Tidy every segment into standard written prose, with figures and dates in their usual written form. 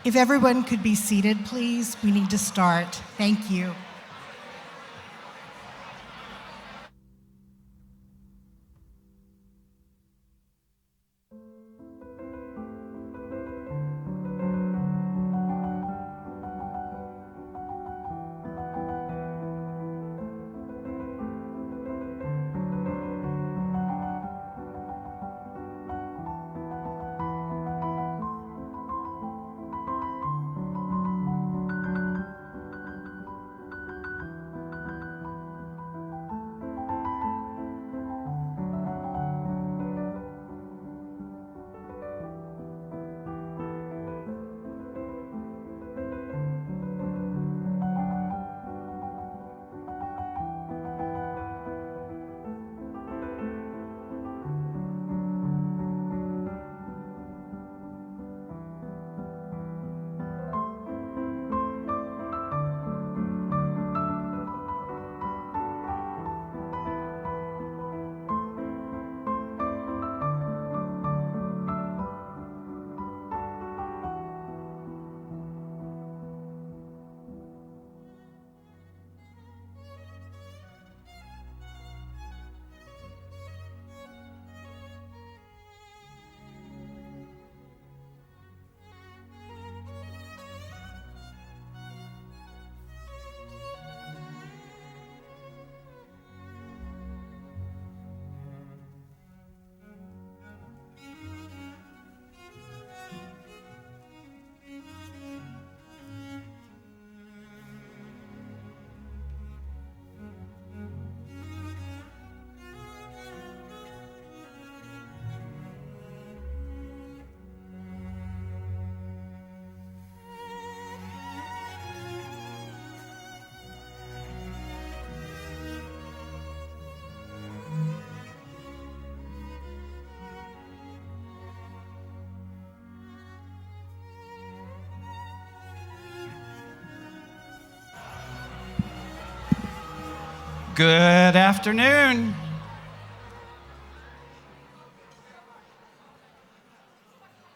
If everyone could be seated, please, we need to start. Thank you. Good afternoon.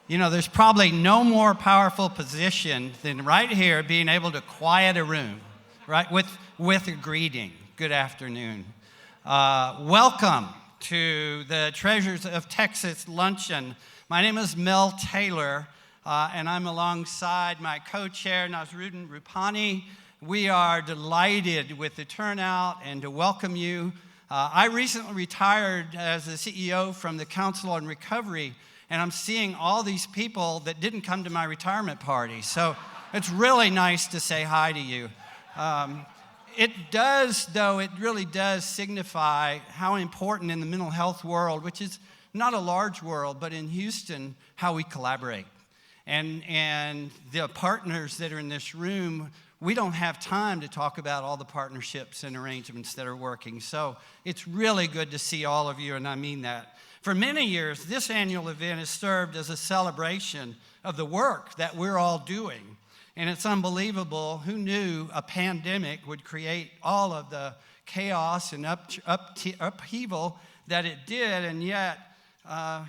You know, there's probably no more powerful position than right here being able to quiet a room, right, with a greeting. Good afternoon. Welcome to the Treasures of Texas Luncheon. My name is Mel Taylor, and I'm alongside my co-chair, Nasruddin Rupani. We are delighted with the turnout and to welcome you. I recently retired as the CEO from the Council on Recovery, and I'm seeing all these people that didn't come to my retirement party. So it's really nice to say hi to you. It really does signify how important in the mental health world, which is not a large world, but in Houston, how we collaborate. And the partners that are in this room, we don't have time to talk about all the partnerships and arrangements that are working. So it's really good to see all of you, and I mean that. For many years, this annual event has served as a celebration of the work that we're all doing. And it's unbelievable. Who knew a pandemic would create all of the chaos and upheaval that it did, and yet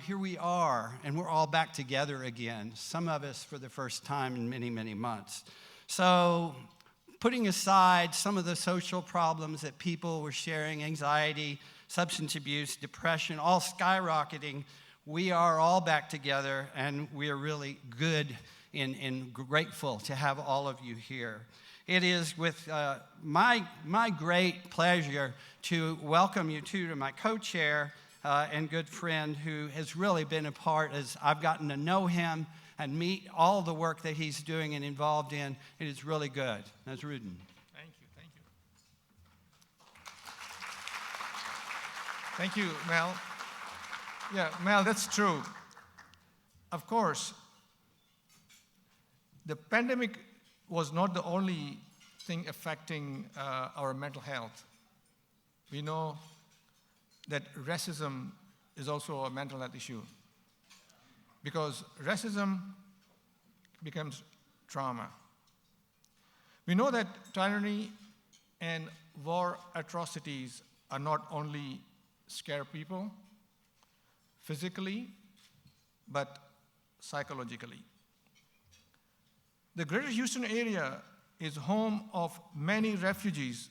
here we are, and we're all back together again, some of us for the first time in many, many months. So putting aside some of the social problems that people were sharing, anxiety, substance abuse, depression, all skyrocketing, we are all back together, and we are really good and grateful to have all of you here. It is with my great pleasure to welcome you to my co-chair and good friend who has really been a part as I've gotten to know him and meet all the work that he's doing and involved in. It is really good. Nasruddin. Thank you. Thank you, Mel. Yeah, Mel, that's true. Of course, the pandemic was not the only thing affecting our mental health. We know that racism is also a mental health issue, because racism becomes trauma. We know that tyranny and war atrocities are not only scare people physically, but psychologically. The greater Houston area is home of many refugees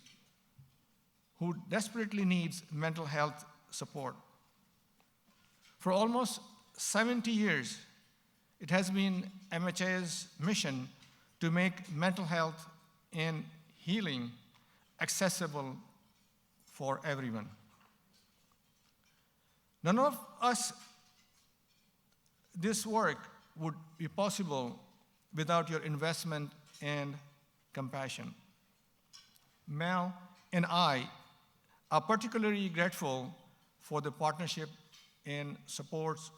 who desperately needs mental health support. For almost 70 years, it has been MHA's mission to make mental health and healing accessible for everyone. None of this work would be possible without your investment and compassion. Mel and I are particularly grateful for the partnership and supports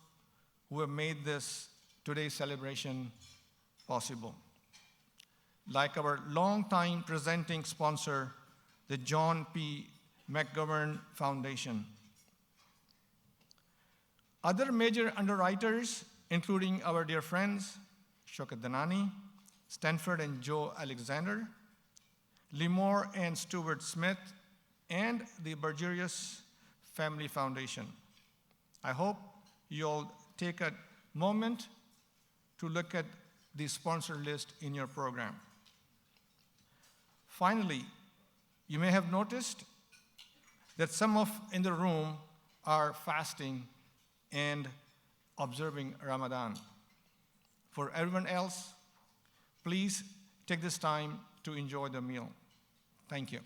who have made this today's celebration possible. Like our longtime presenting sponsor, the John P. McGovern Foundation. Other major underwriters, including our dear friends, Shokat Danani, Stanford and Joe Alexander, Limor and Stuart Smith, and the Burgerius Family Foundation. I hope you'll take a moment to look at the sponsor list in your program. Finally, you may have noticed that some in the room are fasting and observing Ramadan. For everyone else, please take this time to enjoy the meal. Thank you.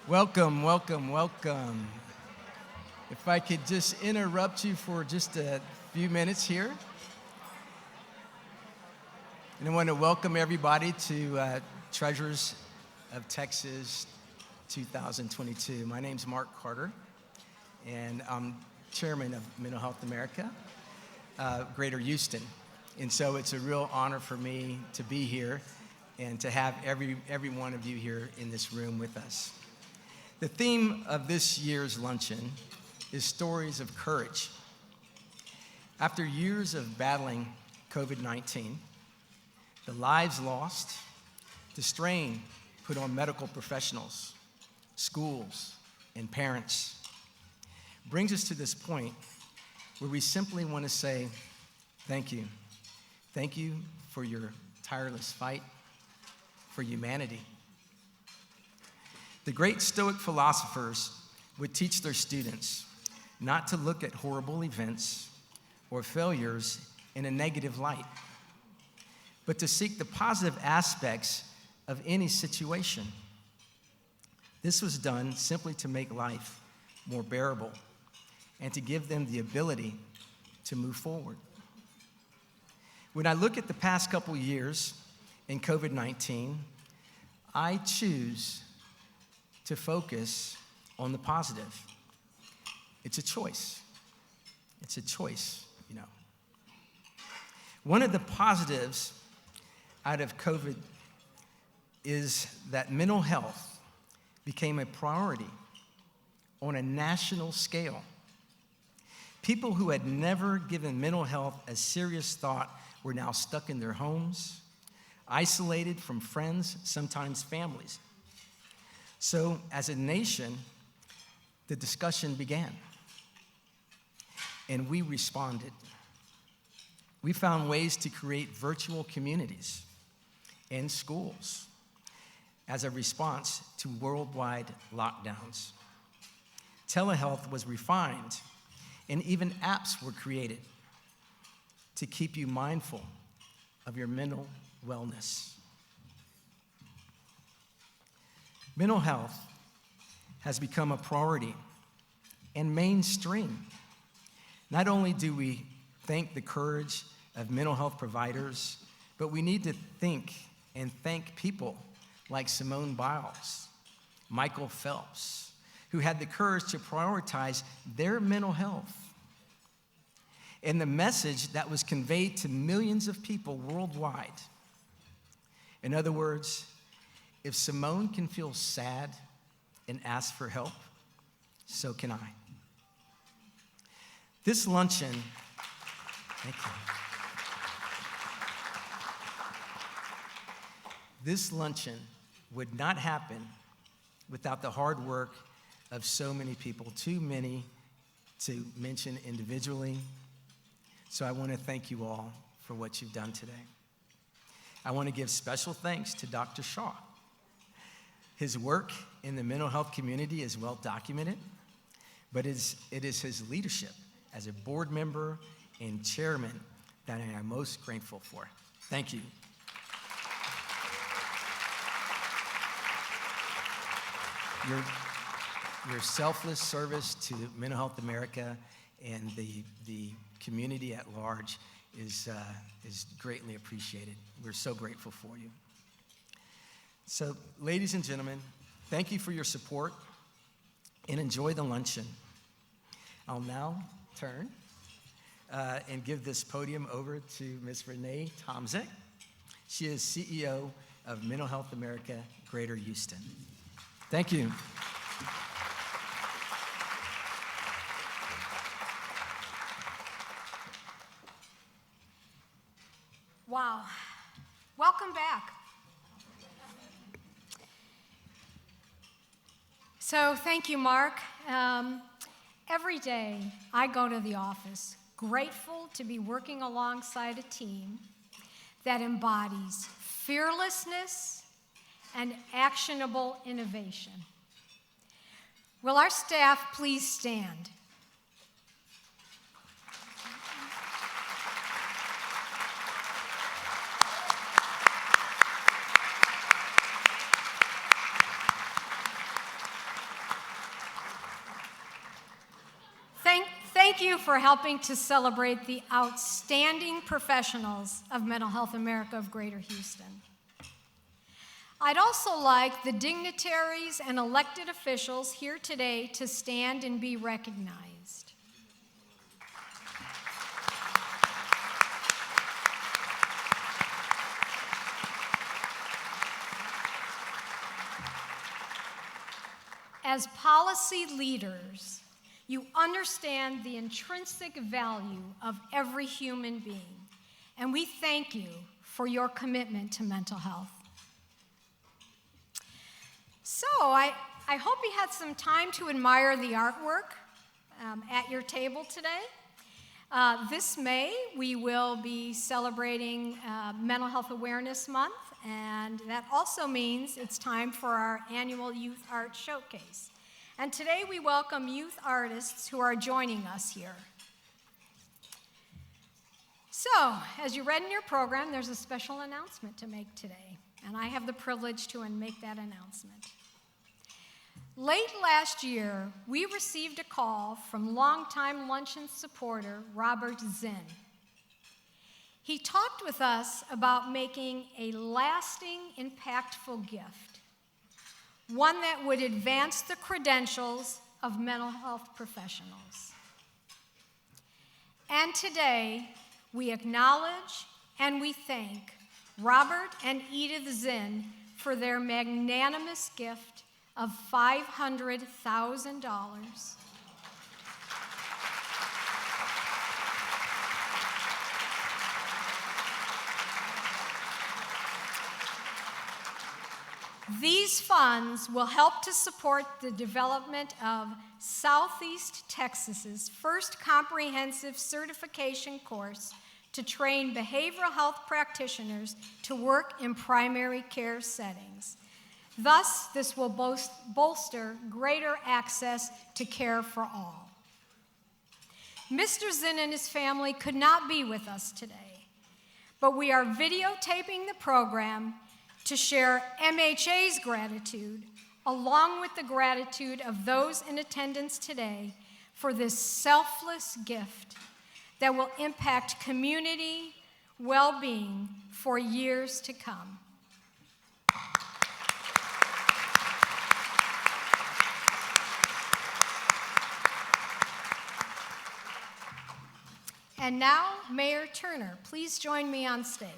Welcome, welcome, welcome. If I could just interrupt you for just a few minutes here. And I want to welcome everybody to Treasures of Texas 2022. My name's Mark Carter, and I'm chairman of Mental Health America, Greater Houston. And so it's a real honor for me to be here and to have every one of you here in this room with us. The theme of this year's luncheon is stories of courage. After years of battling COVID-19, the lives lost, the strain put on medical professionals, schools, and parents, brings us to this point where we simply want to say, thank you. Thank you for your tireless fight for humanity. The great Stoic philosophers would teach their students not to look at horrible events or failures in a negative light, but to seek the positive aspects of any situation. This was done simply to make life more bearable and to give them the ability to move forward. When I look at the past couple years in COVID-19, I choose to focus on the positive. It's a choice. It's a choice, you know. One of the positives out of COVID is that mental health became a priority on a national scale. People who had never given mental health a serious thought were now stuck in their homes, isolated from friends, sometimes families. So, as a nation, the discussion began, and we responded. We found ways to create virtual communities and schools as a response to worldwide lockdowns. Telehealth was refined, and even apps were created to keep you mindful of your mental wellness. Mental health has become a priority and mainstream. Not only do we thank the courage of mental health providers, but we need to think and thank people like Simone Biles, Michael Phelps, who had the courage to prioritize their mental health. And the message that was conveyed to millions of people worldwide. In other words, if Simone can feel sad and ask for help, so can I. This luncheon, thank you. This luncheon would not happen without the hard work of so many people, too many to mention individually. So I want to thank you all for what you've done today. I want to give special thanks to Dr. Shaw. His work in the mental health community is well documented, but it is his leadership as a board member and chairman that I am most grateful for. Thank you. Your selfless service to Mental Health America and the community at large is greatly appreciated. We're so grateful for you. So, ladies and gentlemen, thank you for your support and enjoy the luncheon. I'll now turn and give this podium over to Ms. Renee Tomczyk. She is CEO of Mental Health America, Greater Houston. Thank you. Wow. Welcome back. So thank you, Mark. Every day I go to the office grateful to be working alongside a team that embodies fearlessness and actionable innovation. Will our staff please stand? thank you for helping to celebrate the outstanding professionals of Mental Health America of Greater Houston. I'd also like the dignitaries and elected officials here today to stand and be recognized. As policy leaders, you understand the intrinsic value of every human being, and we thank you for your commitment to mental health. So I hope you had some time to admire the artwork at your table today. This May, we will be celebrating Mental Health Awareness Month, and that also means it's time for our annual Youth Art Showcase. And today we welcome youth artists who are joining us here. So, as you read in your program, there's a special announcement to make today, and I have the privilege to make that announcement. Late last year, we received a call from longtime Luncheon supporter Robert Zinn. He talked with us about making a lasting, impactful gift, one that would advance the credentials of mental health professionals. And today, we acknowledge and we thank Robert and Edith Zinn for their magnanimous gift of $500,000. These funds will help to support the development of Southeast Texas's first comprehensive certification course to train behavioral health practitioners to work in primary care settings. Thus, this will bolster greater access to care for all. Mr. Zinn and his family could not be with us today, but we are videotaping the program to share MHA's gratitude, along with the gratitude of those in attendance today for this selfless gift that will impact community well-being for years to come. And now, Mayor Turner, please join me on stage.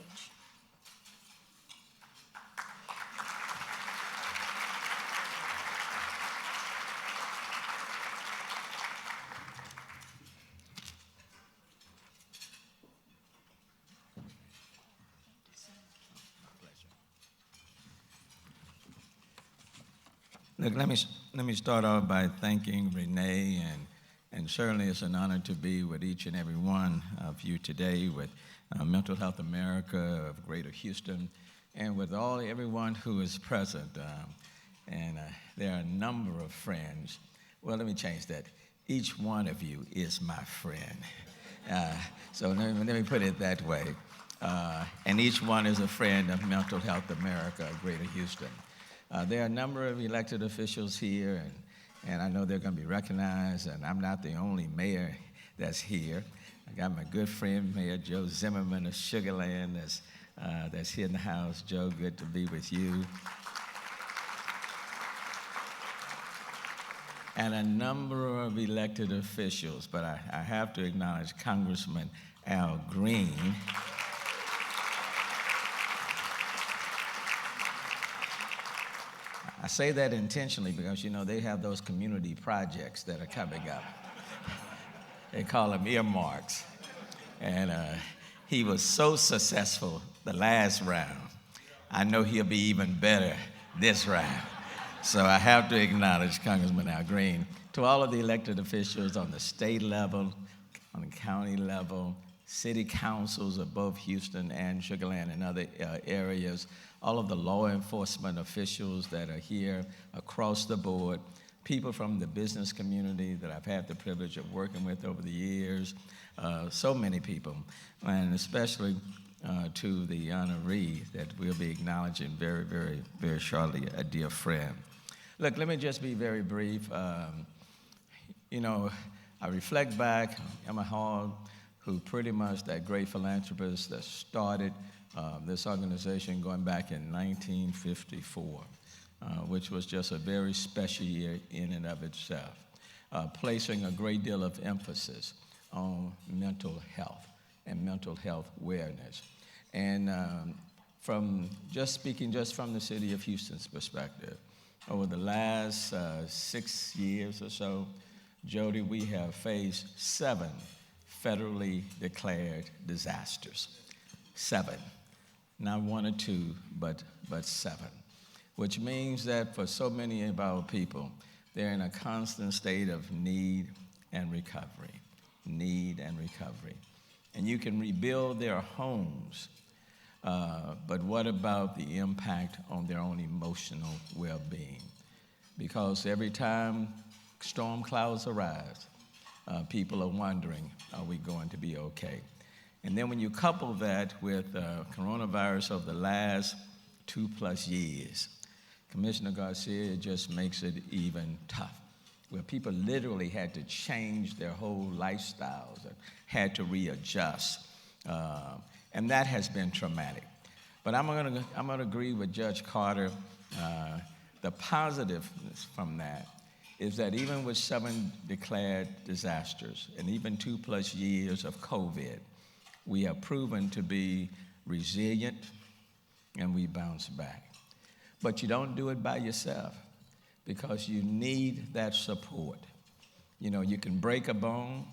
Look, let me start off by thanking Renee, and certainly it's an honor to be with each and every one of you today with Mental Health America of Greater Houston, and with everyone who is present. There are a number of friends. Well, let me change that. Each one of you is my friend. So let me put it that way. And each one is a friend of Mental Health America of Greater Houston. There are a number of elected officials here, and I know they're going to be recognized, and I'm not the only mayor that's here. I got my good friend, Mayor Joe Zimmerman of Sugar Land, that's here in the house. Joe, good to be with you. And a number of elected officials, but I have to acknowledge Congressman Al Green. I say that intentionally because, you know, they have those community projects that are coming up. They call them earmarks. And he was so successful the last round. I know he'll be even better this round. So I have to acknowledge Congressman Al Green. To all of the elected officials on the state level, on the county level, city councils of both Houston and Sugar Land and other areas, all of the law enforcement officials that are here across the board, people from the business community that I've had the privilege of working with over the years, so many people, and especially to the honoree that we'll be acknowledging very, very, very shortly, a dear friend. Look, let me just be very brief. You know, I reflect back, Emma Hogg, who pretty much that great philanthropist that started this organization going back in 1954, which was just a very special year in and of itself, placing a great deal of emphasis on mental health and mental health awareness. And from just speaking just from the city of Houston's perspective, over the last 6 years or so, Jody, we have faced 7 federally declared disasters. 7, not 1 or 2, but 7, which means that for so many of our people, they're in a constant state of need and recovery, And you can rebuild their homes, but what about the impact on their own emotional well-being? Because every time storm clouds arise, people are wondering, are we going to be okay? And then when you couple that with coronavirus of the last 2+ years, Commissioner Garcia, it just makes it even tough, where people literally had to change their whole lifestyles and had to readjust. And that has been traumatic. But I'm gonna agree with Judge Carter. The positiveness from that is that even with 7 declared disasters and even 2+ years of COVID, we have proven to be resilient and we bounce back. But you don't do it by yourself because you need that support. You know, you can break a bone,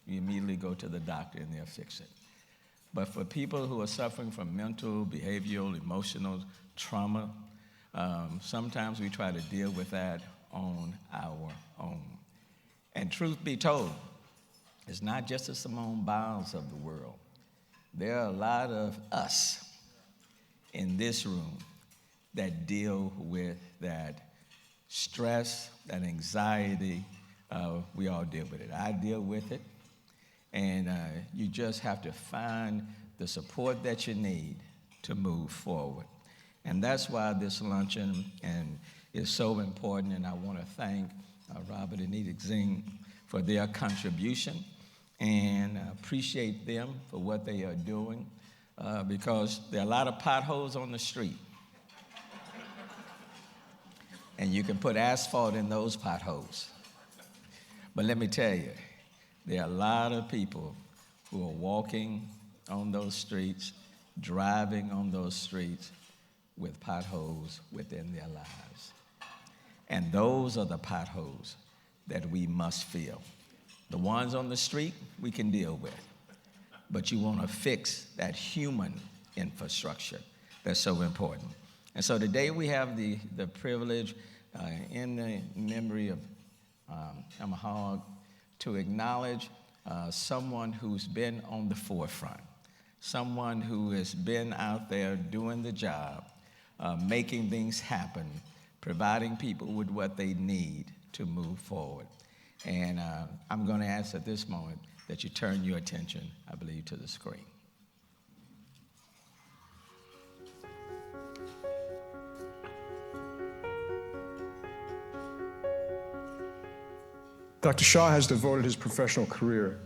you immediately go to the doctor and they'll fix it. But for people who are suffering from mental, behavioral, emotional trauma, sometimes we try to deal with that on our own. And truth be told, it's not just the Simone Biles of the world. There are a lot of us in this room that deal with that stress, that anxiety. We all deal with it. I deal with it. And you just have to find the support that you need to move forward. And that's why this luncheon is so important. And I want to thank Robert and Edith Zing for their contribution and appreciate them for what they are doing because there are a lot of potholes on the street. And you can put asphalt in those potholes. But let me tell you, there are a lot of people who are walking on those streets, driving on those streets with potholes within their lives. And those are the potholes that we must fill. The ones on the street, we can deal with. But you want to fix that human infrastructure that's so important. And so today we have the privilege in the memory of Emma Hogg to acknowledge someone who's been on the forefront, someone who has been out there doing the job, making things happen, providing people with what they need to move forward. And I'm going to ask at this moment that you turn your attention, I believe, to the screen. Dr. Shaw has devoted his professional career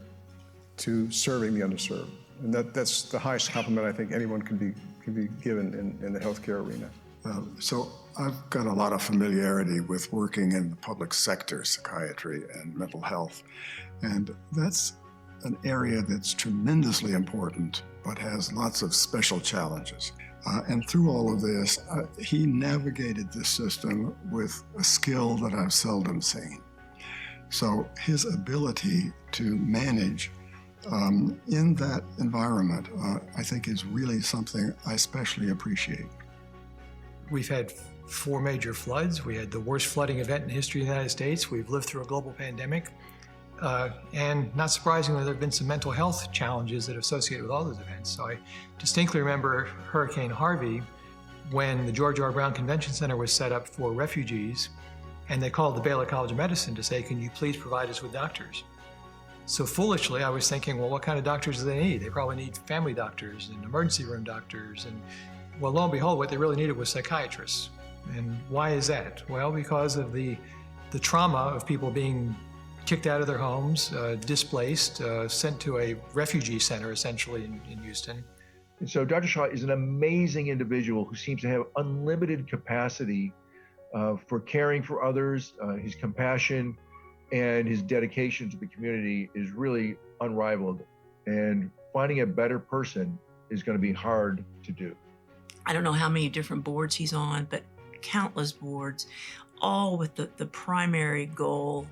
to serving the underserved. And that's the highest compliment I think anyone can be given in the healthcare arena. So I've got a lot of familiarity with working in the public sector, psychiatry and mental health. And that's an area that's tremendously important, but has lots of special challenges. And through all of this, he navigated this system with a skill that I've seldom seen. So his ability to manage in that environment, I think is really something I especially appreciate. We've had 4 major floods. We had the worst flooding event in the history of the United States. We've lived through a global pandemic. And not surprisingly, there have been some mental health challenges that are associated with all those events. So I distinctly remember Hurricane Harvey when the George R. Brown Convention Center was set up for refugees, and they called the Baylor College of Medicine to say, can you please provide us with doctors? So foolishly, I was thinking, well, what kind of doctors do they need? They probably need family doctors and emergency room doctors. And well, lo and behold, what they really needed was psychiatrists. And why is that? Well, because of the trauma of people being kicked out of their homes, displaced, sent to a refugee center essentially in Houston. And so Dr. Shaw is an amazing individual who seems to have unlimited capacity for caring for others. His compassion and his dedication to the community is really unrivaled. And finding a better person is going to be hard to do. I don't know how many different boards he's on, but countless boards, all with the primary goal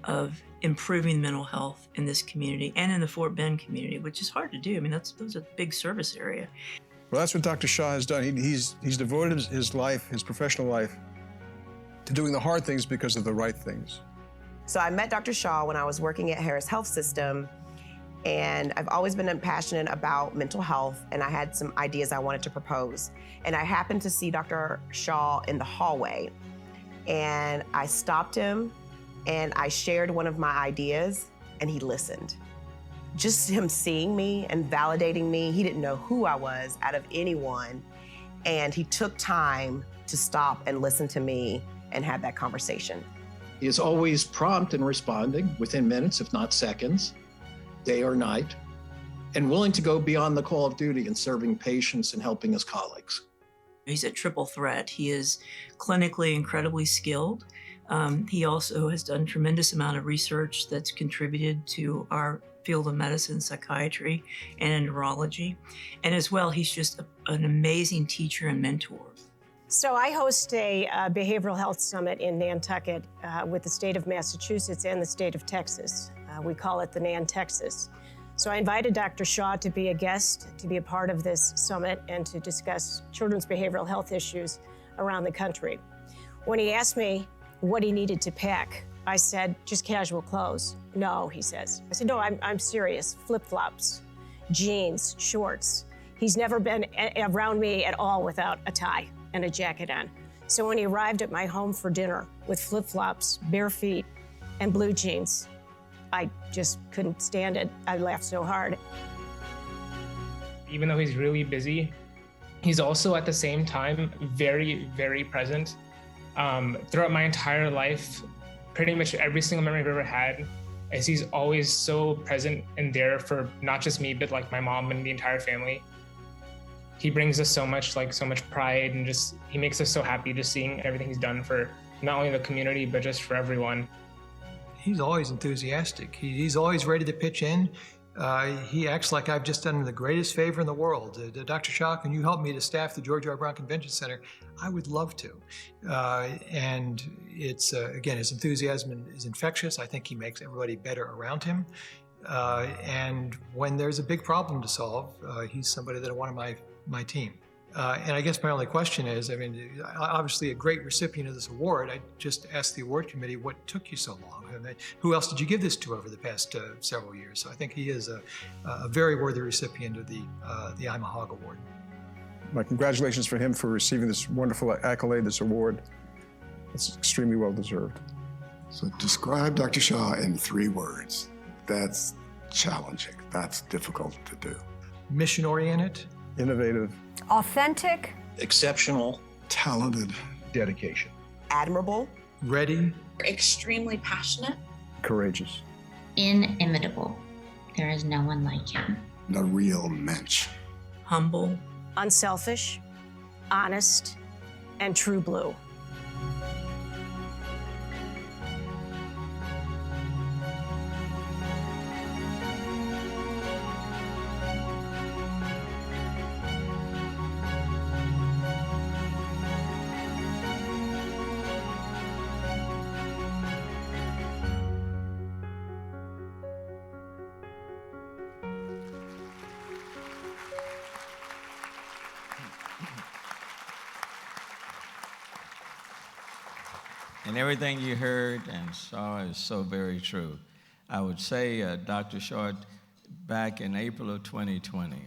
of improving mental health in this community and in the Fort Bend community, which is hard to do. I mean, those are a big service area. Well, that's what Dr. Shaw has done. He's devoted his life, his professional life, to doing the hard things because of the right things. So I met Dr. Shaw when I was working at Harris Health System, and I've always been passionate about mental health, and I had some ideas I wanted to propose. And I happened to see Dr. Shaw in the hallway, and I stopped him, and I shared one of my ideas, and he listened. Just him seeing me and validating me, he didn't know who I was out of anyone, and he took time to stop and listen to me and have that conversation. He is always prompt in responding within minutes, if not seconds, day or night, and willing to go beyond the call of duty in serving patients and helping his colleagues. He's a triple threat. He is clinically incredibly skilled. He also has done a tremendous amount of research that's contributed to our field of medicine, psychiatry, and neurology. And as well, he's just an amazing teacher and mentor. So I host a behavioral health summit in Nantucket with the state of Massachusetts and the state of Texas. We call it the Nan Texas. So I invited Dr. Shaw to be a guest, to be a part of this summit, and to discuss children's behavioral health issues around the country. When he asked me what he needed to pack, I said, just casual clothes. No, he says. I said, no, I'm serious. Flip-flops, jeans, shorts. He's never been around me at all without a tie and a jacket on. So when he arrived at my home for dinner with flip-flops, bare feet, and blue jeans, I just couldn't stand it. I laughed so hard. Even though he's really busy, he's also at the same time very, very present. Throughout my entire life, pretty much every single memory I've ever had, is he's always so present and there for not just me, but like my mom and the entire family. He brings us so much pride, and just, he makes us so happy just seeing everything he's done for not only the community, but just for everyone. He's always enthusiastic. He's always ready to pitch in. He acts like I've just done him the greatest favor in the world. Dr. Shaw, can you help me to staff the George R. Brown Convention Center? I would love to. And it's, again, his enthusiasm is infectious. I think he makes everybody better around him. And when there's a big problem to solve, he's somebody that I want on my team. And I guess my only question is, I mean, obviously a great recipient of this award. I just asked the award committee, what took you so long? And who else did you give this to over the past several years? So I think he is a very worthy recipient of the I'm a Hog Award. My congratulations for him for receiving this wonderful accolade, this award. It's extremely well deserved. So describe Dr. Shaw in 3 words. That's challenging. That's difficult to do. Mission-oriented. Innovative. Authentic. Exceptional. Talented. Dedication. Admirable. Ready. Extremely passionate. Courageous. Inimitable. There is no one like him. A real mensch. Humble. Unselfish, honest, and true blue. And everything you heard and saw is so very true. I would say, Dr. Short, back in April of 2020,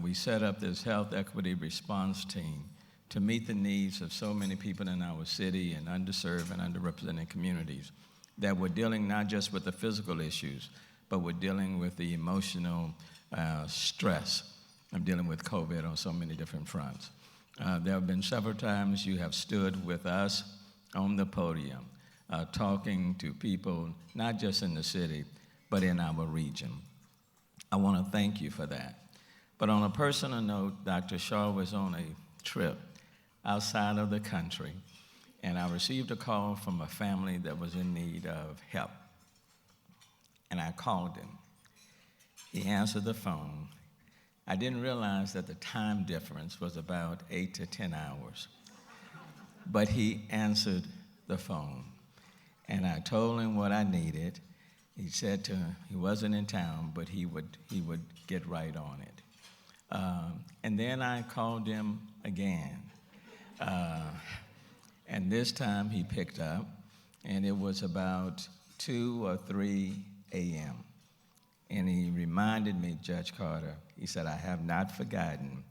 we set up this health equity response team to meet the needs of so many people in our city and underserved and underrepresented communities that were dealing not just with the physical issues, but were dealing with the emotional stress of dealing with COVID on so many different fronts. There have been several times you have stood with us on the podium talking to people, not just in the city, but in our region. I want to thank you for that. But on a personal note, Dr. Shaw was on a trip outside of the country, and I received a call from a family that was in need of help. And I called him. He answered the phone. I didn't realize that the time difference was about 8 to 10 hours. But he answered the phone. And I told him what I needed. He said he wasn't in town, but he would get right on it. And then I called him again. And this time he picked up, and it was about 2 or 3 a.m. And he reminded me, Judge Carter, he said, I have not forgotten.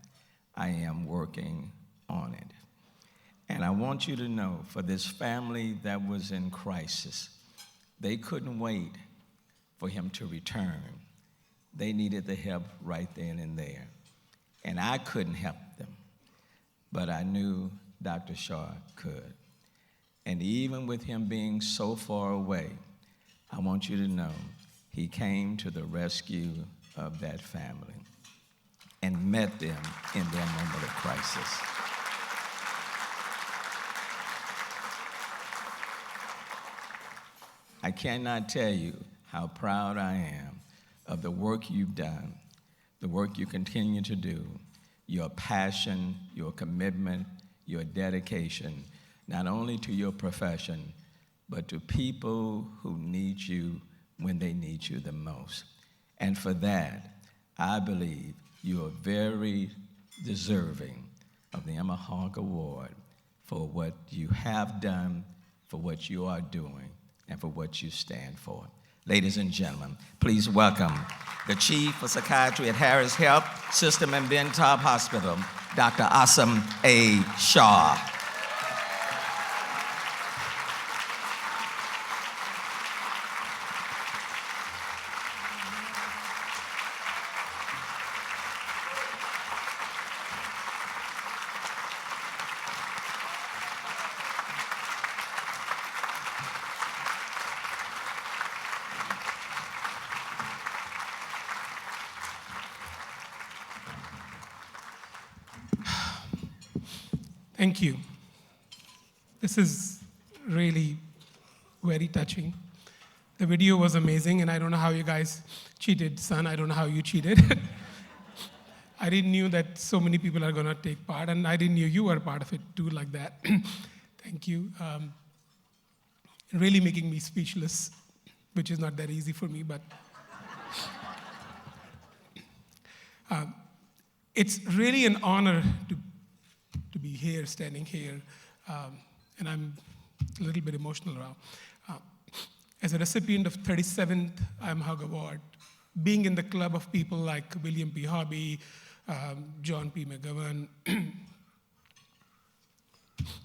I am working on it. And I want you to know, for this family that was in crisis, they couldn't wait for him to return. They needed the help right then and there. And I couldn't help them, but I knew Dr. Shaw could. And even with him being so far away, I want you to know he came to the rescue of that family and met them in their moment of crisis. I cannot tell you how proud I am of the work you've done, the work you continue to do, your passion, your commitment, your dedication, not only to your profession, but to people who need you when they need you the most. And for that, I believe you are very deserving of the Emma Hogg Award for what you have done, for what you are doing, and for what you stand for. Ladies and gentlemen, please welcome the Chief of Psychiatry at Harris Health System and Ben Taub Hospital, Dr. Asim A. Shaw. Thank you. This is really very touching. The video was amazing, and I don't know how you guys cheated, son. I don't know how you cheated. I didn't know that so many people are going to take part, and I didn't know you were part of it too, like that. Thank you. Really making me speechless, which is not that easy for me, but it's really an honor to be here, standing here, and I'm a little bit emotional now. As a recipient of 37th I'm Hogg Award, being in the club of people like William P. Hobby, John P. McGovern,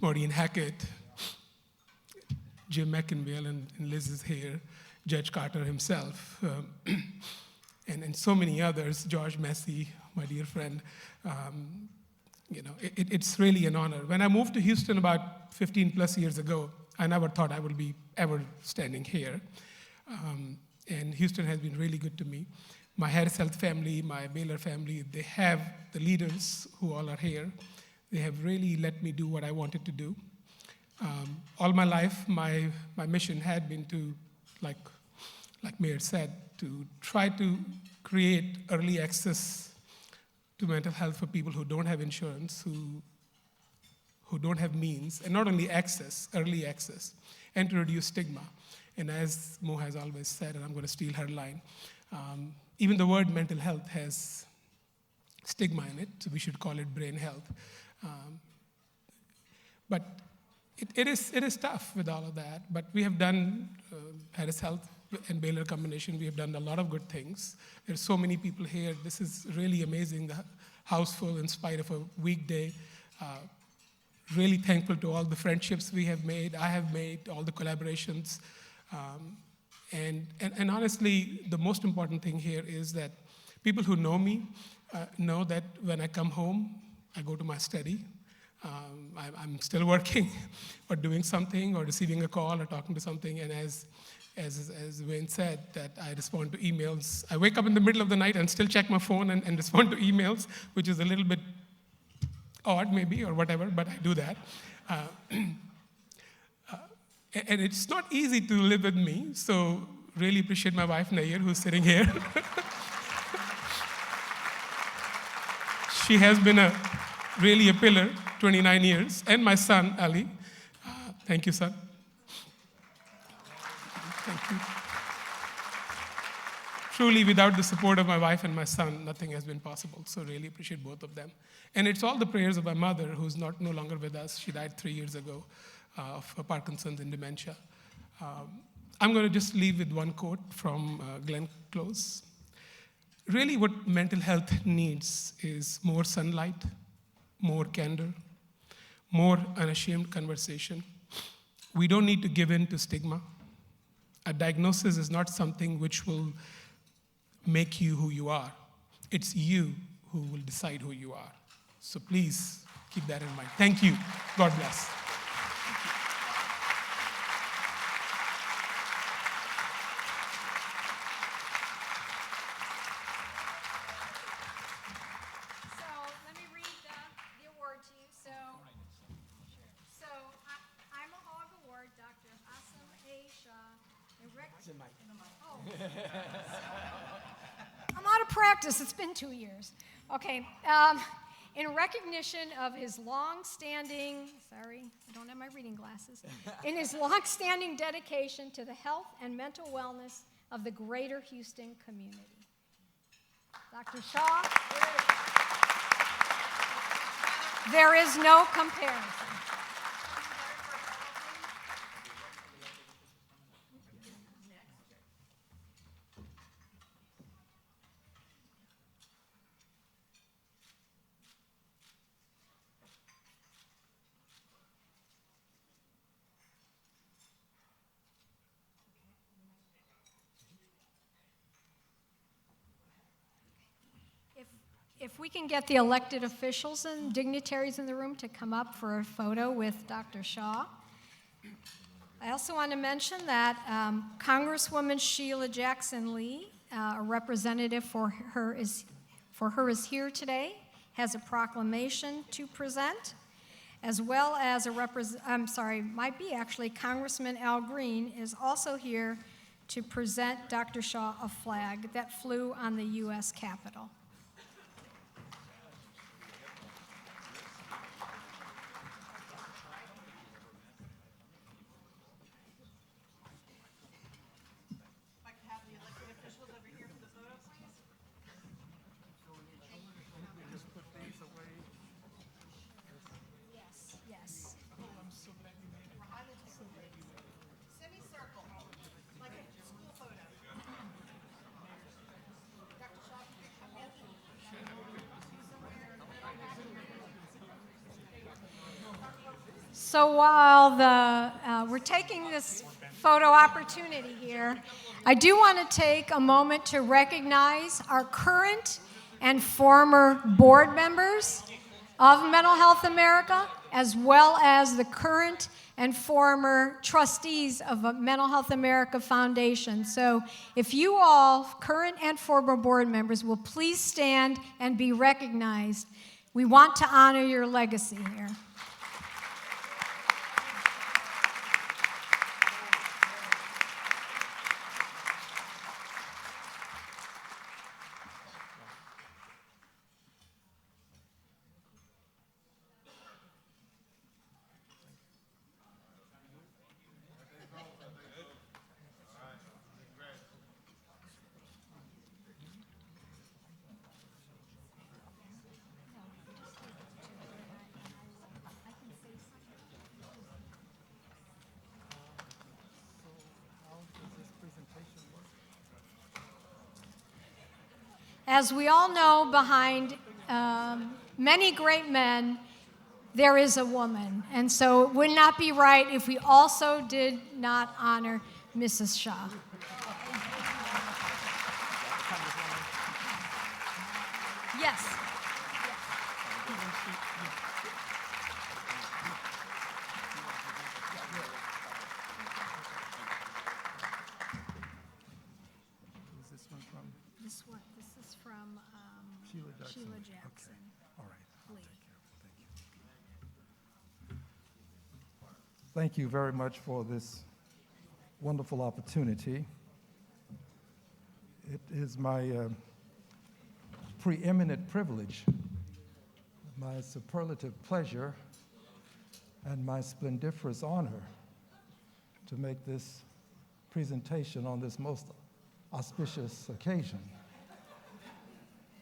Maureen Hackett, Jim McInville, and Liz is here, Judge Carter himself, and so many others, George Massey, my dear friend. It's really an honor. When I moved to Houston about 15 plus years ago, I never thought I would be ever standing here. And Houston has been really good to me. My Harris Health family, my Baylor family, they have the leaders who all are here. They have really let me do what I wanted to do. All my life, my mission had been to, like Mayor said, to try to create early access to mental health for people who don't have insurance, who don't have means, and not only access, early access, and to reduce stigma. And as Mo has always said, and I'm going to steal her line, even the word mental health has stigma in it, so we should call it brain health. But it is tough with all of that, but we have done, Harris Health and Baylor combination, we have done a lot of good things. There's so many people here. This is really amazing, the house full in spite of a weekday. Really thankful to all the friendships we have made, I have made, all the collaborations. And honestly, the most important thing here is that people who know me know that when I come home, I go to my study. I'm still working or doing something or receiving a call or talking to something. And as Wayne said, that I respond to emails. I wake up in the middle of the night and still check my phone and respond to emails, which is a little bit odd maybe or whatever, but I do that. And it's not easy to live with me, so really appreciate my wife, Nair, who's sitting here. She has been really a pillar, 29 years, and my son, Ali. Thank you, son. Thank you. Truly, without the support of my wife and my son, nothing has been possible, so really appreciate both of them. And it's all the prayers of my mother, who's no longer with us. She died 3 years ago of Parkinson's and dementia. I'm going to just leave with one quote from Glenn Close. Really, what mental health needs is more sunlight, more candor, more unashamed conversation. We don't need to give in to stigma. A diagnosis is not something which will make you who you are. It's you who will decide who you are. So please keep that in mind. Thank you. God bless. I'm out of practice. It's been 2 years. Okay. In recognition of his long-standing, sorry, I don't have my reading glasses, in his long-standing dedication to the health and mental wellness of the greater Houston community. Dr. Shaw, there is no comparison. If we can get the elected officials and dignitaries in the room to come up for a photo with Dr. Shaw. I also want to mention that Congresswoman Sheila Jackson Lee, a representative for her is here today, has a proclamation to present, as well as Congressman Al Green is also here to present Dr. Shaw a flag that flew on the U.S. Capitol. So while we're taking this photo opportunity here, I do want to take a moment to recognize our current and former board members of Mental Health America, as well as the current and former trustees of Mental Health America Foundation. So if you all, current and former board members, will please stand and be recognized. We want to honor your legacy here. As we all know, behind many great men, there is a woman. And so it would not be right if we also did not honor Mrs. Shaw. Yes. Jackson. All right. I'll Lee. take care of it. Thank you very much for this wonderful opportunity. It is my preeminent privilege, my superlative pleasure, and my splendiferous honor to make this presentation on this most auspicious occasion.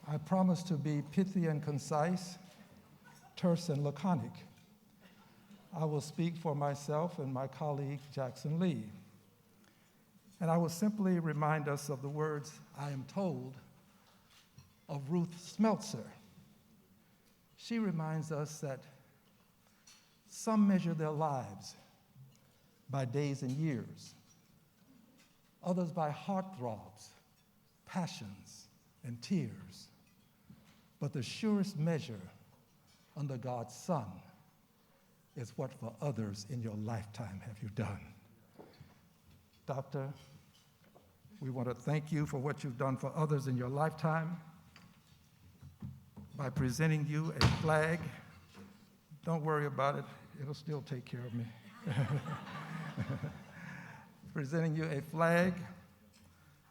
I promise to be pithy and concise, terse and laconic. I will speak for myself and my colleague, Jackson Lee. And I will simply remind us of the words, I am told, of Ruth Smeltzer. She reminds us that some measure their lives by days and years, others by heartthrobs, passions, and tears. But the surest measure under God's sun is what for others in your lifetime have you done. Doctor, we want to thank you for what you've done for others in your lifetime by presenting you a flag. Don't worry about it, it'll still take care of me. Presenting you a flag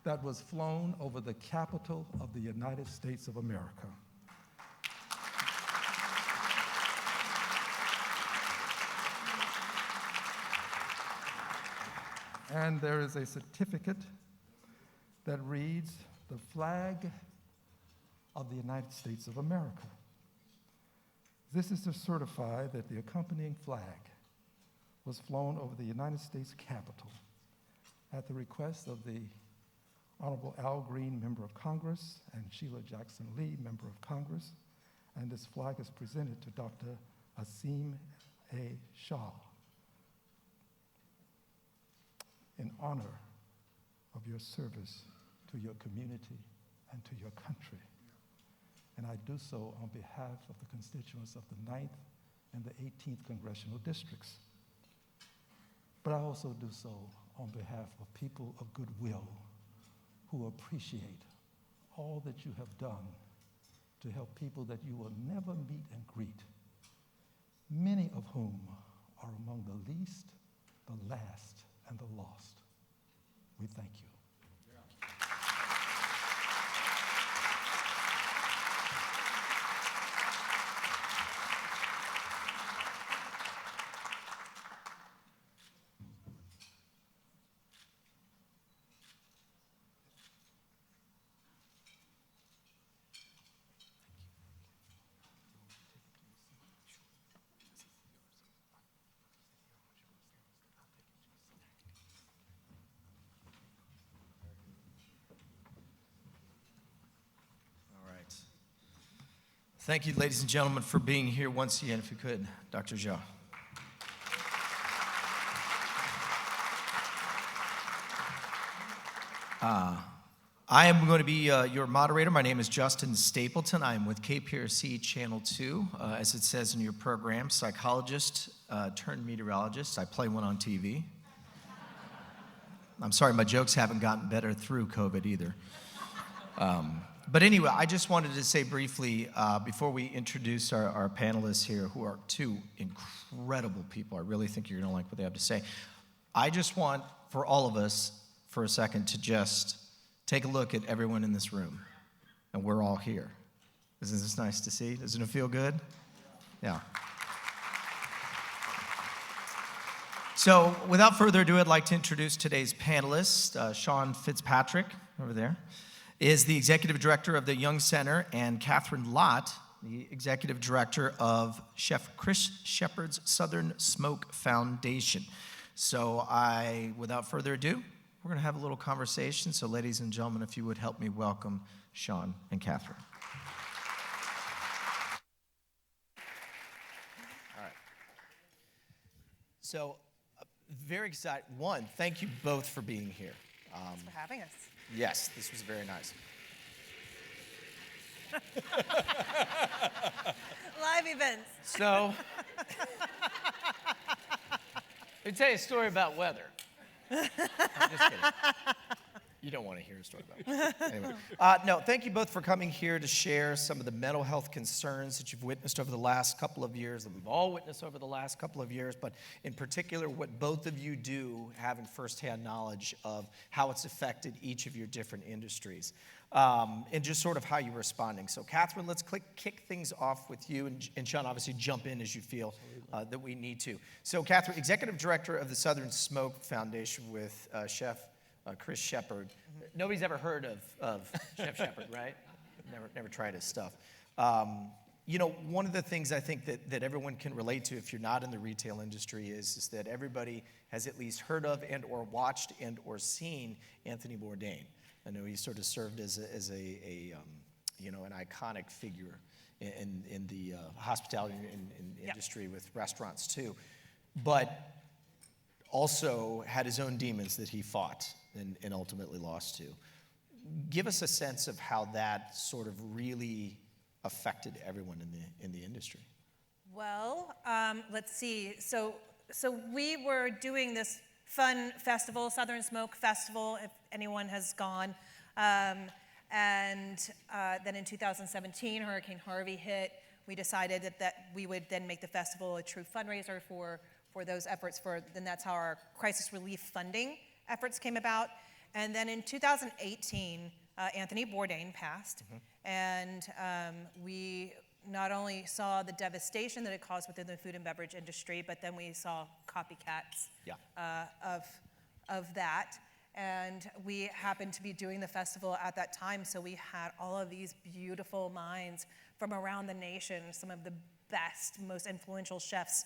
that was flown over the capital of the United States of America. And there is a certificate that reads, the flag of the United States of America. This is to certify that the accompanying flag was flown over the United States Capitol at the request of the Honorable Al Green, Member of Congress, and Sheila Jackson Lee, Member of Congress. And this flag is presented to Dr. Asim A. Shah in honor of your service to your community and to your country. And I do so on behalf of the constituents of the 9th and the 18th congressional districts. But I also do so on behalf of people of goodwill who appreciate all that you have done to help people that you will never meet and greet, many of whom are among the least, the last, and the lost. We thank you. Thank you, ladies and gentlemen, for being here once again, if you could, Dr. Jha. I am going to be your moderator. My name is Justin Stapleton. I am with KPRC Channel 2, as it says in your program, psychologist turned meteorologist. I play one on TV. I'm sorry, my jokes haven't gotten better through COVID either. But anyway, I just wanted to say briefly, before we introduce our panelists here, who are two incredible people, I really think you're going to like what they have to say. I just want, for all of us, for a second, to just take a look at everyone in this room. And we're all here. Isn't this nice to see? Doesn't it feel good? Yeah. So without further ado, I'd like to introduce today's panelists. Sean Fitzpatrick, over there, is the Executive Director of the Young Center, and Catherine Lott, the Executive Director of Chef Chris Shepherd's Southern Smoke Foundation. So without further ado, we're going to have a little conversation. So ladies and gentlemen, if you would help me welcome Sean and Catherine. All right. So very excited. One, thank you both for being here. Thanks for having us. Yes, this was very nice. Live events. So, let me tell you a story about weather. I'm just kidding. You don't want to hear a story about it. Anyway. No, thank you both for coming here to share some of the mental health concerns that you've witnessed over the last couple of years, that we've all witnessed over the last couple of years, but in particular, what both of you do, having firsthand knowledge of how it's affected each of your different industries, and just sort of how you're responding. So, Catherine, let's kick things off with you, and Sean, obviously jump in as you feel that we need to. So, Catherine, Executive Director of the Southern Smoke Foundation with Chef Chris Shepard. Nobody's ever heard of Chef Shepard, right? Never tried his stuff. You know, one of the things I think that everyone can relate to if you're not in the retail industry is that everybody has at least heard of and or watched and or seen Anthony Bourdain. I know he sort of served as a you know, an iconic figure in the hospitality industry with restaurants too, but also had his own demons that he fought and ultimately lost to. Give us a sense of how that sort of really affected everyone in the industry. Well, let's see. So we were doing this fun festival, Southern Smoke Festival, if anyone has gone. And then in 2017, Hurricane Harvey hit. We decided that we would then make the festival a true fundraiser for those efforts. Then that's how our crisis relief funding efforts came about. And then in 2018, Anthony Bourdain passed. And we not only saw the devastation that it caused within the food and beverage industry, but then we saw copycats of that. And we happened to be doing the festival at that time, so we had all of these beautiful minds from around the nation, some of the best, most influential chefs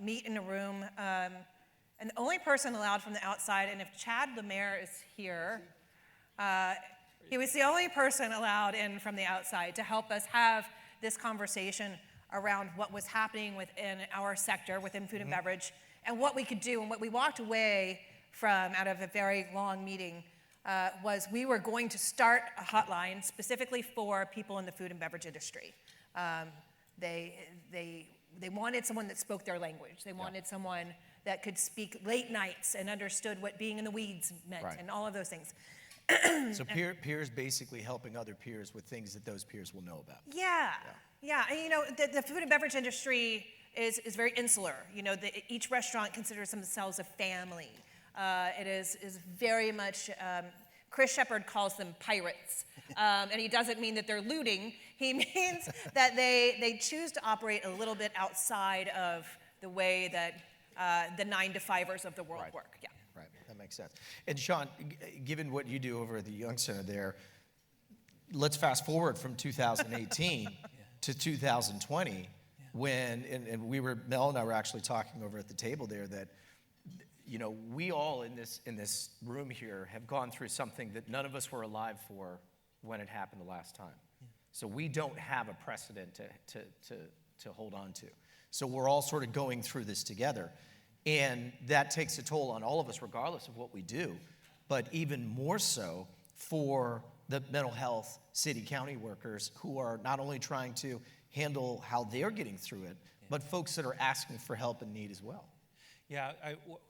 meet in a room. And the only person allowed from the outside, and if Chad the mayor is here, he was the only person allowed in from the outside to help us have this conversation around what was happening within our sector, within food and beverage, and what we could do. And what we walked away from out of a very long meeting was we were going to start a hotline specifically for people in the food and beverage industry. They wanted someone that spoke their language. They wanted someone that could speak late nights and understood what being in the weeds meant, and all of those things. So peers basically helping other peers with things that those peers will know about. Yeah. And you know, the food and beverage industry is very insular. You know, each restaurant considers themselves a family. It is very much, Chris Shepard calls them pirates. And he doesn't mean that they're looting. He means that they choose to operate a little bit outside of the way that the 9-to-5ers of the world work. Yeah. Right, that makes sense. And Sean, given what you do over at the Young Center there, let's fast forward from 2018 to 2020 when, and Mel and I were actually talking over at the table there that, you know, we all in this room here have gone through something that none of us were alive for when it happened the last time. So we don't have a precedent to hold on to. So we're all sort of going through this together. And that takes a toll on all of us, regardless of what we do, but even more so for the mental health city county workers who are not only trying to handle how they're getting through it, but folks that are asking for help and need as well. Yeah,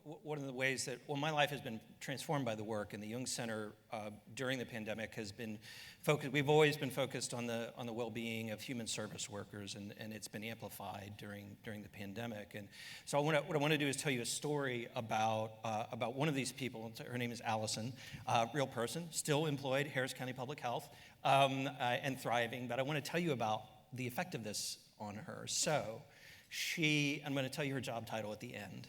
one of the ways that, well, my life has been transformed by the work, and the Young Center during the pandemic has been focused, we've always been focused on the well-being of human service workers, and it's been amplified during the pandemic. And so what I want to do is tell you a story about one of these people. Her name is Allison, real person, still employed, Harris County Public Health, and thriving, but I want to tell you about the effect of this on her. So I'm going to tell you her job title at the end.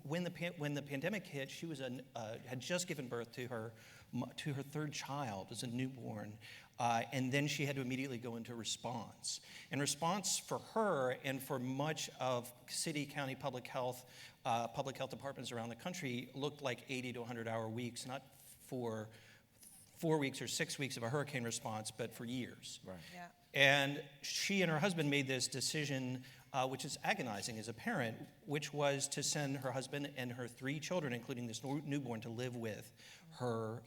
When the pandemic hit, she was had just given birth to her third child as a newborn, and then she had to immediately go into response. And response for her and for much of city, county public health departments around the country looked like 80 to 100-hour weeks, not for 4 weeks or 6 weeks of a hurricane response, but for years. Right. Yeah. And she and her husband made this decision, which is agonizing as a parent, which was to send her husband and her 3 children, including this newborn, to live with her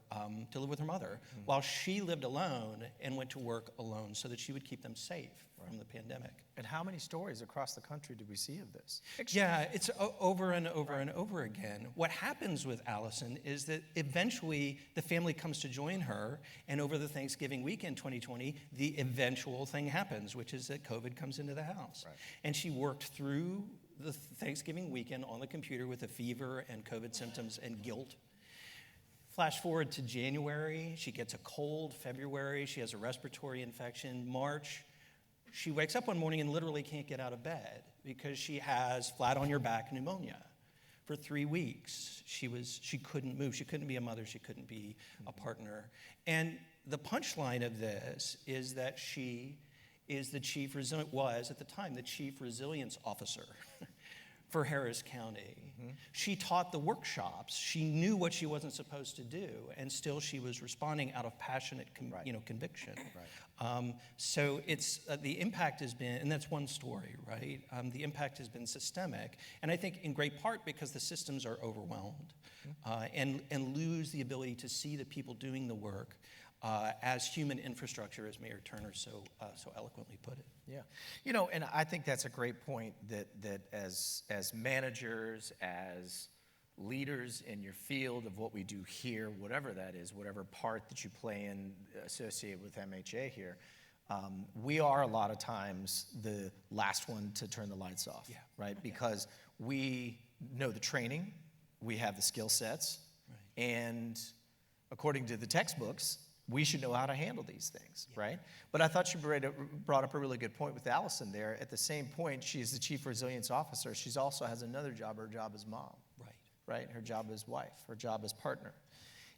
mother, while she lived alone and went to work alone so that she would keep them safe. from the pandemic. And how many stories across the country do we see of this? Yeah, it's over and over and over again. What happens with Allison is that eventually the family comes to join her, and over the Thanksgiving weekend 2020, the eventual thing happens, which is that COVID comes into the house. Right. And she worked through the Thanksgiving weekend on the computer with a fever and COVID symptoms and guilt. Flash forward to January, she gets a cold. February, she has a respiratory infection. March, she wakes up one morning and literally can't get out of bed because she has flat on your back pneumonia. For 3 weeks, she couldn't move. She couldn't be a mother. She couldn't be a partner. And the punchline of this is that she is was at the time the chief resilience officer for Harris County. Mm-hmm. She taught the workshops. She knew what she wasn't supposed to do, and still she was responding out of passionate conviction. Right. So it's the impact has been, and that's one story, right? The impact has been systemic, and I think in great part because the systems are overwhelmed and lose the ability to see the people doing the work as human infrastructure, as Mayor Turner so eloquently put it. Yeah, and I think that's a great point that as managers, as leaders in your field of what we do here, whatever that is, whatever part that you play in associated with MHA here, we are a lot of times the last one to turn the lights off, right? Because we know the training, we have the skill sets, and according to the textbooks, we should know how to handle these things, right? But I thought you brought up a really good point with Allison there. At the same point, she's the chief resilience officer. She also has another job, her job as mom, right? Her job as wife, her job as partner.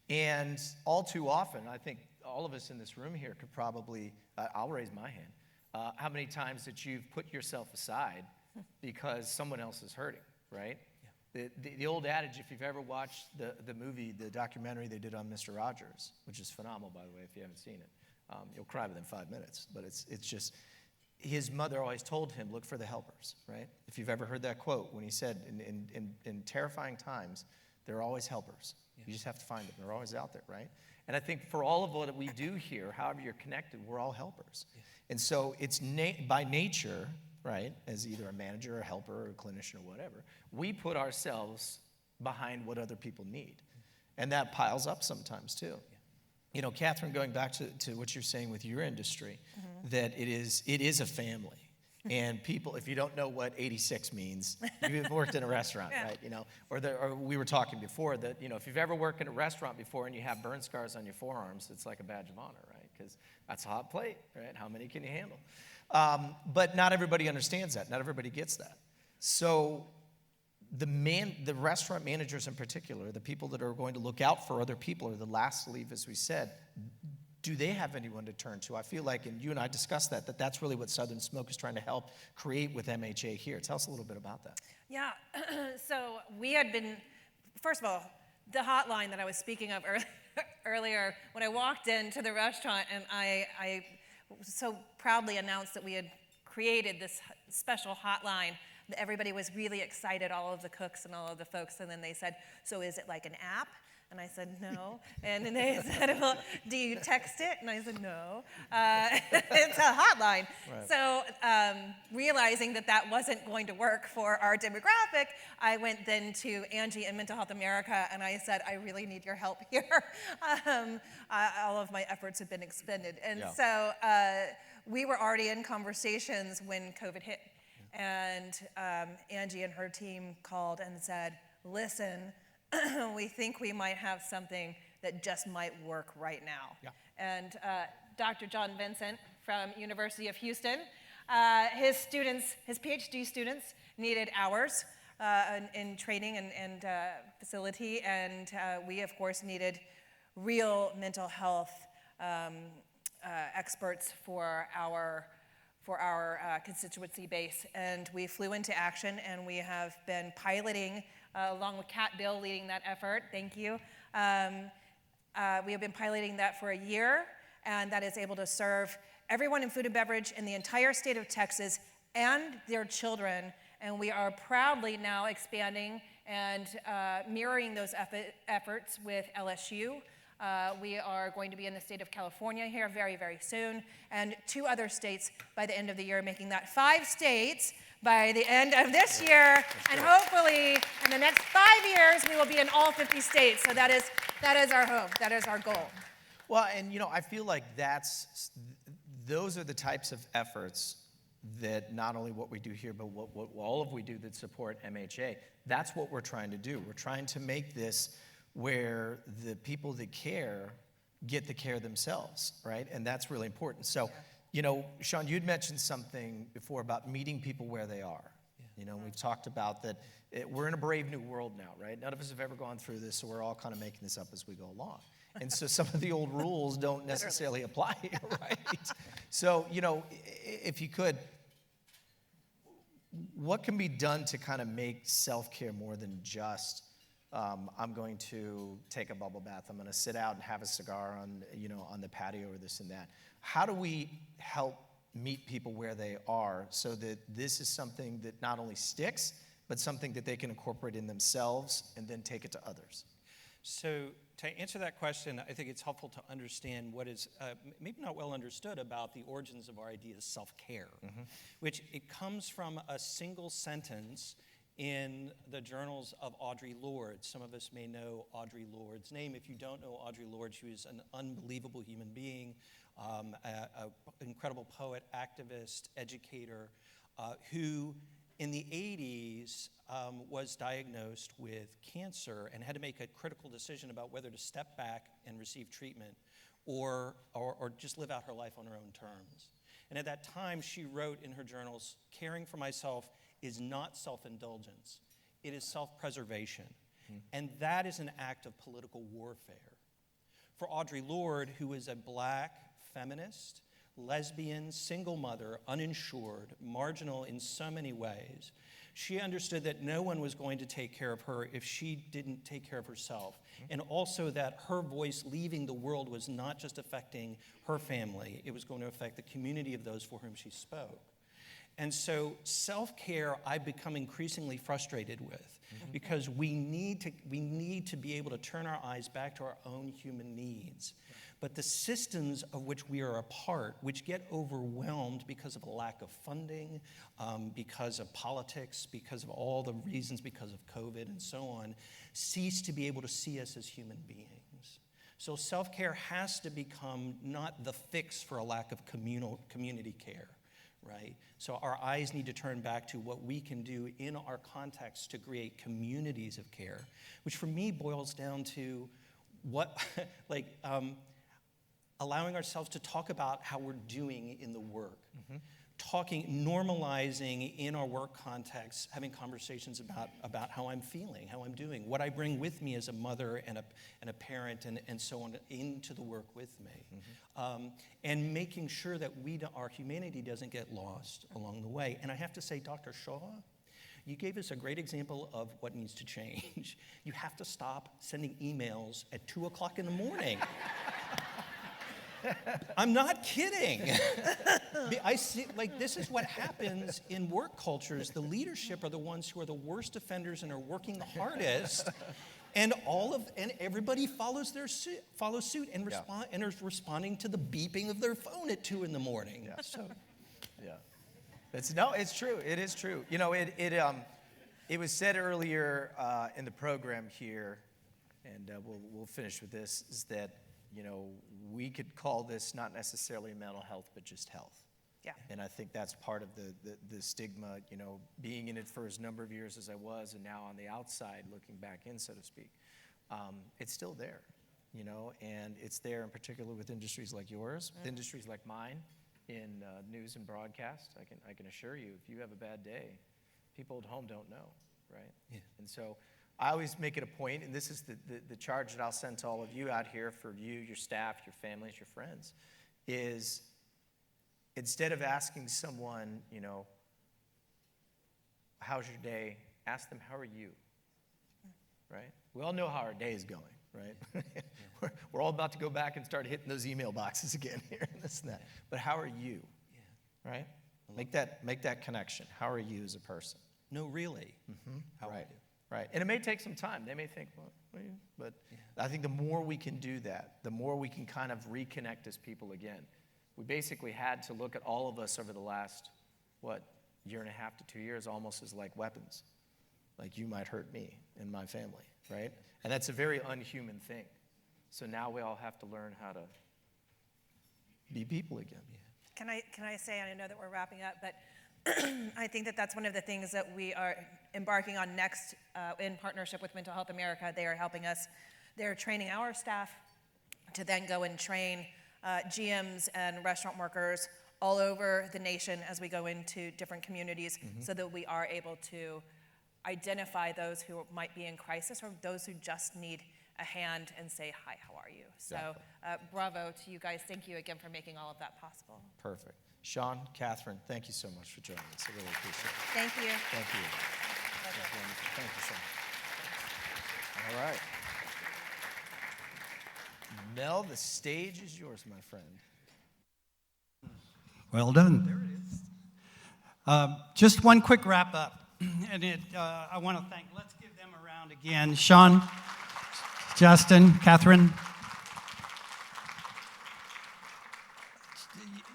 And all too often, I think all of us in this room here could probably, I'll raise my hand, how many times that you've put yourself aside because someone else is hurting, right? The old adage, if you've ever watched the movie, the documentary they did on Mr. Rogers, which is phenomenal, by the way, if you haven't seen it, you'll cry within 5 minutes. But it's just, his mother always told him, look for the helpers, right? If you've ever heard that quote, when he said, in terrifying times, there are always helpers. Yes. You just have to find them. They're always out there, right? And I think for all of what we do here, however you're connected, we're all helpers. Yes. And so it's by nature, right, as either a manager, a helper, or a clinician, or whatever, we put ourselves behind what other people need. And that piles up sometimes, too. Yeah. Catherine, going back to what you're saying with your industry, that it is a family. And people, if you don't know what 86 means, you've worked in a restaurant, right? Or we were talking before that, if you've ever worked in a restaurant before and you have burn scars on your forearms, it's like a badge of honor, right? Because that's a hot plate, right? How many can you handle? But not everybody understands that. Not everybody gets that. So the restaurant managers in particular, the people that are going to look out for other people, are the last to leave, as we said. Do they have anyone to turn to? I feel like, and you and I discussed that's really what Southern Smoke is trying to help create with MHA here. Tell us a little bit about that. Yeah, so we had been, first of all, the hotline that I was speaking of earlier, when I walked into the restaurant and I so proudly announced that we had created this special hotline, that everybody was really excited, all of the cooks and all of the folks, and then they said, so is it like an app? And I said, no. And then they said, well, do you text it? And I said, no. It's a hotline. Right. So realizing that wasn't going to work for our demographic, I went then to Angie and Mental Health America, and I said, I really need your help here. All of my efforts have been expended. And so we were already in conversations when COVID hit. And Angie and her team called and said, listen, we think we might have something that just might work right now. Yeah. And Dr. John Vincent from University of Houston, his PhD students needed hours in training and facility, and we of course needed real mental health experts for our constituency base. And we flew into action, and we have been piloting along with Kat Bill leading that effort. Thank you. We have been piloting that for a year, and that is able to serve everyone in food and beverage in the entire state of Texas and their children. And we are proudly now expanding and mirroring those efforts with LSU We are going to be in the state of California here very, very soon, and 2 other states by the end of the year, making that 5 states by the end of this year. And hopefully, in the next 5 years, we will be in all 50 states. So that is our hope. That is our goal. Well, and I feel like those are the types of efforts that not only what we do here, but what all of we do that support MHA, that's what we're trying to do. We're trying to make this where the people that care get the care themselves, right? And that's really important. So, Sean, you'd mentioned something before about meeting people where they are. We've talked about that we're in a brave new world now, right? None of us have ever gone through this, so we're all kind of making this up as we go along. And so some of the old rules don't necessarily apply, right? So, if you could, what can be done to kind of make self-care more than just, I'm going to take a bubble bath, I'm going to sit out and have a cigar on the patio or this and that. How do we help meet people where they are so that this is something that not only sticks, but something that they can incorporate in themselves and then take it to others? So to answer that question, I think it's helpful to understand what is maybe not well understood about the origins of our idea of self-care, which it comes from a single sentence in the journals of Audre Lorde. Some of us may know Audre Lorde's name. If you don't know Audre Lorde, she was an unbelievable human being, an incredible poet, activist, educator, who in the 80s was diagnosed with cancer and had to make a critical decision about whether to step back and receive treatment or just live out her life on her own terms. And at that time, she wrote in her journals, caring for myself is not self-indulgence, it is self-preservation. And that is an act of political warfare. For Audre Lorde, who is a black feminist, lesbian, single mother, uninsured, marginal in so many ways, she understood that no one was going to take care of her if she didn't take care of herself. And also that her voice leaving the world was not just affecting her family, it was going to affect the community of those for whom she spoke. And so self-care I've become increasingly frustrated with because we need to be able to turn our eyes back to our own human needs. But the systems of which we are a part, which get overwhelmed because of a lack of funding, because of politics, because of all the reasons, because of COVID and so on, cease to be able to see us as human beings. So self-care has to become not the fix for a lack of community care. Right? So our eyes need to turn back to what we can do in our context to create communities of care, which for me boils down to what, allowing ourselves to talk about how we're doing in the work, normalizing in our work context, having conversations about how I'm feeling, how I'm doing, what I bring with me as a mother and a parent and so on into the work with me. And making sure that our humanity doesn't get lost along the way. And I have to say, Dr. Shaw, you gave us a great example of what needs to change. You have to stop sending emails at 2 o'clock in the morning. I'm not kidding. I see, this is what happens in work cultures. The leadership are the ones who are the worst offenders and are working the hardest. And everybody follows suit and is responding to the beeping of their phone at 2 in the morning. Yeah. So, yeah. It's true. It is true. It was said earlier in the program here, and we'll finish with this, is that we could call this not necessarily mental health, but just health. Yeah. And I think that's part of the stigma, being in it for as number of years as I was, and now on the outside looking back in, so to speak. It's still there, and it's there in particular with industries like yours, with industries like mine in news and broadcast. I can assure you, if you have a bad day, people at home don't know, right? Yeah. And so I always make it a point, and this is the charge that I'll send to all of you out here for you, your staff, your families, your friends, is instead of asking someone, how's your day, ask them, how are you, right? We all know how our day is going, right? We're all about to go back and start hitting those email boxes again here and this and that. But how are you, right? Make that connection. How are you as a person? No, really. How are you? right? And it may take some time. They may think, well, but I think the more we can do that, the more we can kind of reconnect as people again. We basically had to look at all of us over the last, year and a half to 2 years, almost as like weapons. Like, you might hurt me and my family, right? And that's a very unhuman thing. So now we all have to learn how to be people again. Can I say, and I know that we're wrapping up, but I think that that's one of the things that we are embarking on next in partnership with Mental Health America. They are helping us. They're training our staff to then go and train GMs and restaurant workers all over the nation as we go into different communities, so that we are able to identify those who might be in crisis or those who just need a hand and say, hi, how are you? So bravo to you guys. Thank you again for making all of that possible. Perfect. Sean, Catherine, thank you so much for joining us. I really appreciate it. Thank you. Thank you. That's wonderful. Thank you, Sean. All right. Mel, the stage is yours, my friend. Well done. There it is. Just one quick wrap up. And I want to thank, let's give them a round again. Sean, Justin, Catherine.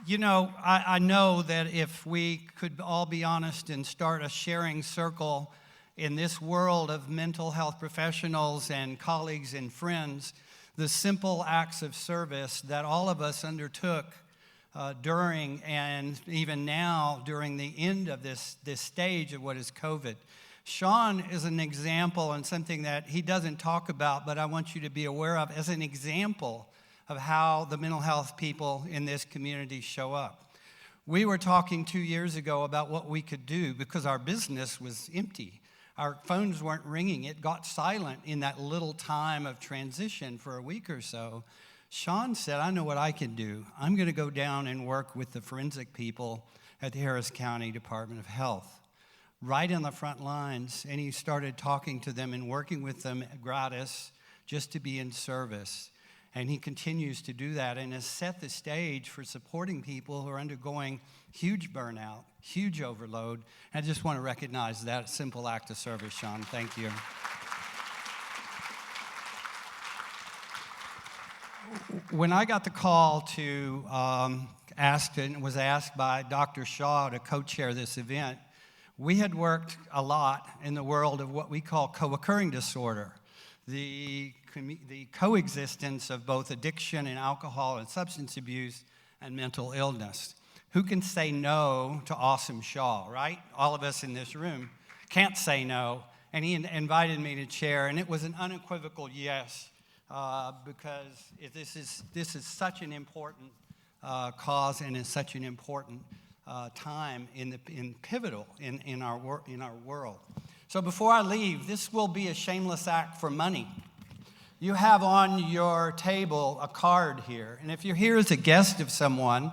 You know, I know that if we could all be honest and start a sharing circle in this world of mental health professionals and colleagues and friends, the simple acts of service that all of us undertook during and even now during the end of this stage of what is COVID. Sean is an example and something that he doesn't talk about, but I want you to be aware of as an example of how the mental health people in this community show up. We were talking 2 years ago about what we could do because our business was empty. Our phones weren't ringing. It got silent in that little time of transition for a week or so. Sean said, I know what I can do. I'm going to go down and work with the forensic people at the Harris County Department of Health, right in the front lines, and he started talking to them and working with them gratis just to be in service. And he continues to do that and has set the stage for supporting people who are undergoing huge burnout, huge overload. I just want to recognize that simple act of service, Sean. Thank you. When I got the call to was asked by Dr. Shaw to co-chair this event, we had worked a lot in the world of what we call co-occurring disorder, the coexistence of both addiction and alcohol and substance abuse and mental illness. Who can say no to awesome Shaw, right? All of us in this room can't say no. And he invited me to chair, and it was an unequivocal yes, because this is such an important cause and is such an important time pivotal in our world. So before I leave, this will be a shameless act for money. You have on your table a card here, and if you're here as a guest of someone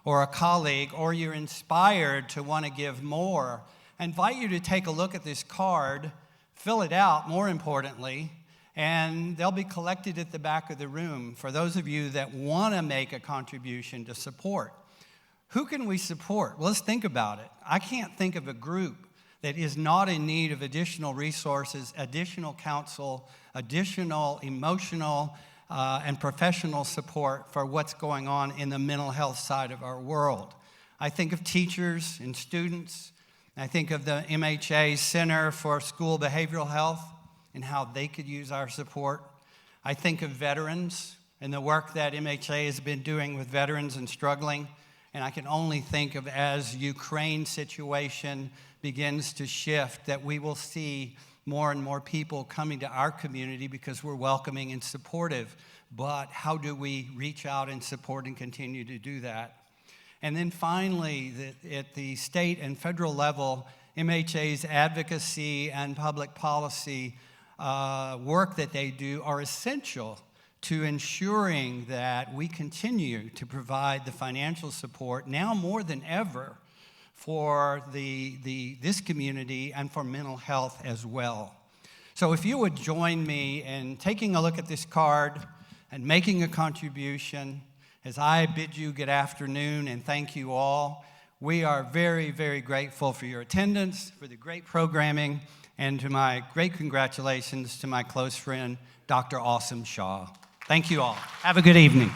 or a colleague, or you're inspired to want to give more, I invite you to take a look at this card, fill it out, more importantly, and they'll be collected at the back of the room for those of you that want to make a contribution to support. Who can we support? Well, let's think about it. I can't think of a group that is not in need of additional resources, additional counsel, additional emotional and professional support for what's going on in the mental health side of our world. I think of teachers and students. I think of the MHA Center for School Behavioral Health and how they could use our support. I think of veterans and the work that MHA has been doing with veterans and struggling. And I can only think of, as Ukraine situation begins to shift, that we will see more and more people coming to our community because we're welcoming and supportive. But how do we reach out and support and continue to do that? And then finally, at the state and federal level, MHA's advocacy and public policy work that they do are essential to ensuring that we continue to provide the financial support, now more than ever, for this community and for mental health as well. So if you would join me in taking a look at this card and making a contribution, as I bid you good afternoon and thank you all. We are very, very grateful for your attendance, for the great programming, And to my great congratulations to my close friend, Dr. Awesome Shaw. Thank you all. Have a good evening.